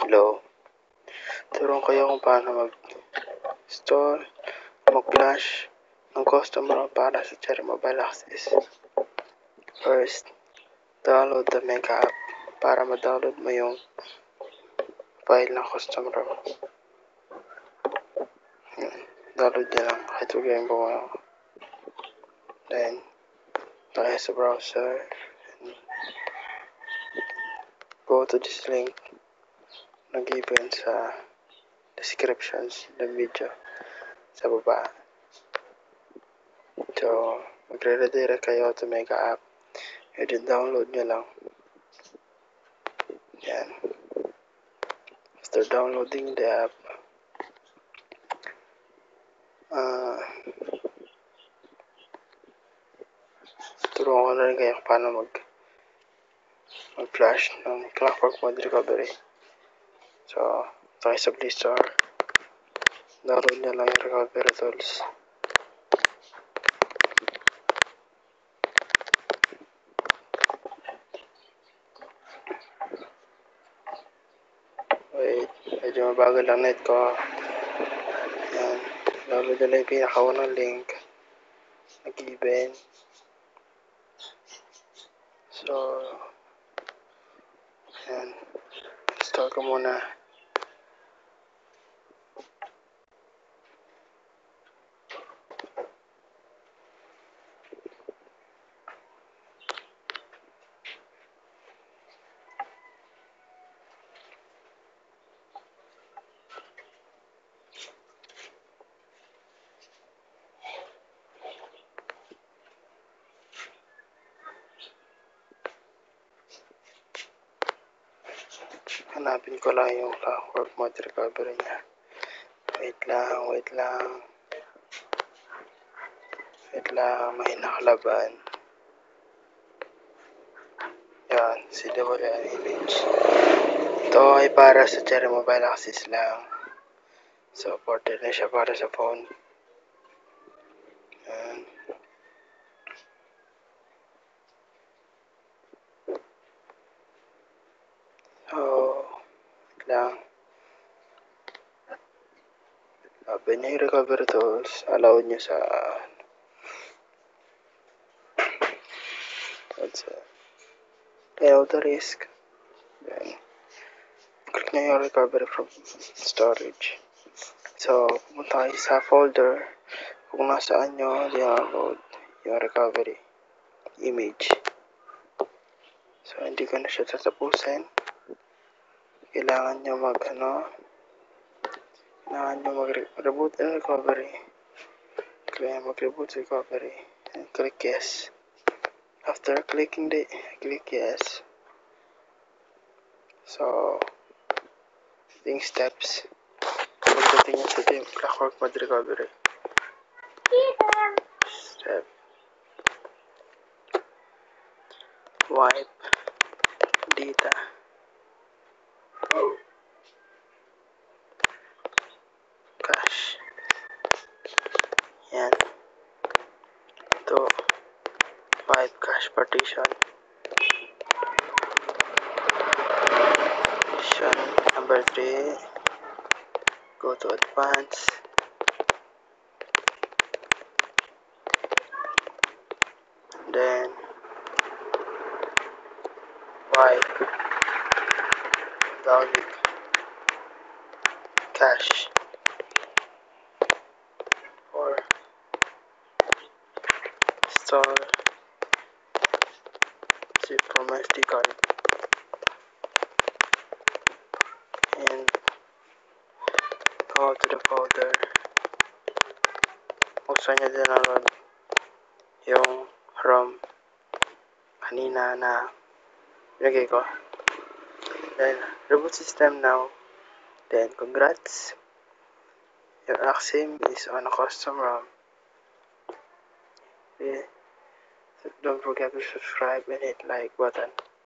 Hello, turuan kayo kung paano mag-install, mag-flash ng custom ROM para sa Cherry Mobile Access. First, download the Mega app para ma-download mo yung file ng custom ROM. Download nyo lang kahit huwag yung bumawa. Then, tayo sa browser. Go to this link na given sa descriptions ng video sa baba. So, magre-redirect kayo to Mega app. Then, download nyo lang. Yan. After downloading the app, turuan ko na rin kayo paano mag-flash ng Clockwork Mod Recovery. So, tayo sa Play Store. Download nyo lang yung recovery tools. Wait, medyo mabagal lang net ko. Yan. Download nyo lang yung pinakaunang link na given. So, yan. Install ko muna. Hanapin ko lang yung Clockwork Mod Recovery niya. Wait lang. May nakalaban. Yan, CWN image. Ito ay para sa Cherry Mobile Access lang. So, ported na siya para sa phone. Yan. So, wait lang. Open nyo yung recovery tools. Allow nyo sa auto risk. Then, click nyo yung recovery from storage. So, pumunta kayo sa folder kung nasaan nyo download yung recovery image. So, hindi ko na siya tatapusin. Kailangan nyo mag-reboot and recovery. Kaya mag-reboot recovery. And click yes. After clicking click yes. So, yung steps. Pagdating nyo sa Clockwork Mod Recovery. Step. Wipe. Data. Cache. Yan. Ito. Wipe cache partition. Number 3. Go to advanced. Then wipe logic cache or store zip from SD card and go to the folder. Buksan nyo din download yung ROM kanina na pinagay ko. Then, reboot system now. Then, congrats. Your Axim is on a custom ROM. Okay. So don't forget to subscribe and hit like button.